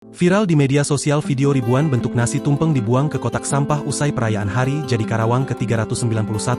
Viral di media sosial video ribuan bentuk nasi tumpeng dibuang ke kotak sampah usai perayaan Hari Jadi Karawang ke-391,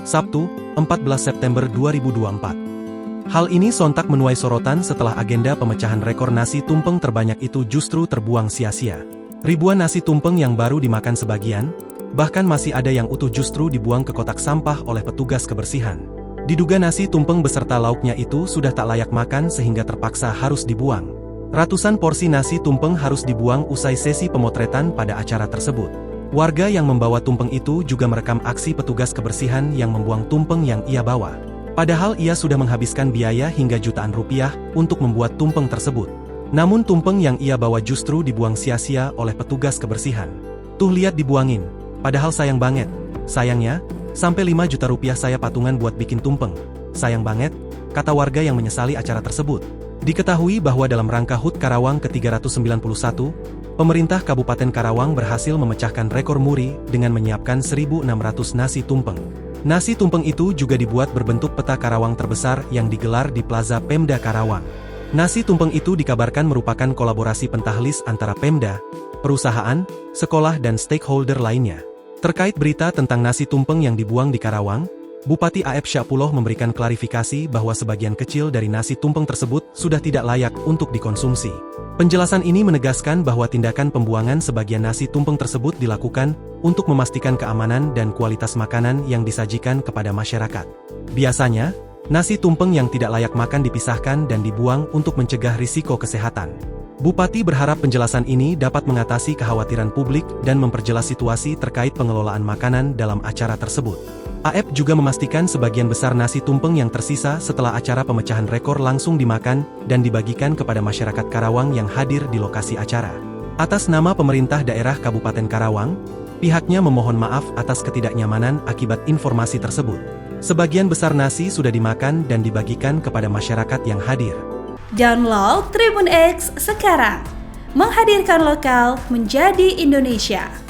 Sabtu, 14 September 2024. Hal ini sontak menuai sorotan setelah agenda pemecahan rekor nasi tumpeng terbanyak itu justru terbuang sia-sia. Ribuan nasi tumpeng yang baru dimakan sebagian, bahkan masih ada yang utuh justru dibuang ke kotak sampah oleh petugas kebersihan. Diduga nasi tumpeng beserta lauknya itu sudah tak layak makan sehingga terpaksa harus dibuang. Ratusan porsi nasi tumpeng harus dibuang usai sesi pemotretan pada acara tersebut. Warga yang membawa tumpeng itu juga merekam aksi petugas kebersihan yang membuang tumpeng yang ia bawa. Padahal ia sudah menghabiskan biaya hingga jutaan rupiah untuk membuat tumpeng tersebut. Namun tumpeng yang ia bawa justru dibuang sia-sia oleh petugas kebersihan. Tuh lihat dibuangin, padahal sayang banget. Sayangnya, sampai 5 juta rupiah saya patungan buat bikin tumpeng. Sayang banget, kata warga yang menyesali acara tersebut. Diketahui bahwa dalam rangka HUT Karawang ke-391, pemerintah Kabupaten Karawang berhasil memecahkan rekor muri dengan menyiapkan 1.600 nasi tumpeng. Nasi tumpeng itu juga dibuat berbentuk peta Karawang terbesar yang digelar di Plaza Pemda Karawang. Nasi tumpeng itu dikabarkan merupakan kolaborasi pentahlis antara Pemda, perusahaan, sekolah dan stakeholder lainnya. Terkait berita tentang nasi tumpeng yang dibuang di Karawang, Bupati A.F. Syahpuloh memberikan klarifikasi bahwa sebagian kecil dari nasi tumpeng tersebut sudah tidak layak untuk dikonsumsi. Penjelasan ini menegaskan bahwa tindakan pembuangan sebagian nasi tumpeng tersebut dilakukan untuk memastikan keamanan dan kualitas makanan yang disajikan kepada masyarakat. Biasanya, nasi tumpeng yang tidak layak makan dipisahkan dan dibuang untuk mencegah risiko kesehatan. Bupati berharap penjelasan ini dapat mengatasi kekhawatiran publik dan memperjelas situasi terkait pengelolaan makanan dalam acara tersebut. AF juga memastikan sebagian besar nasi tumpeng yang tersisa setelah acara pemecahan rekor langsung dimakan dan dibagikan kepada masyarakat Karawang yang hadir di lokasi acara. Atas nama pemerintah daerah Kabupaten Karawang, pihaknya memohon maaf atas ketidaknyamanan akibat informasi tersebut. Sebagian besar nasi sudah dimakan dan dibagikan kepada masyarakat yang hadir. Download Tribun X sekarang, menghadirkan lokal menjadi Indonesia.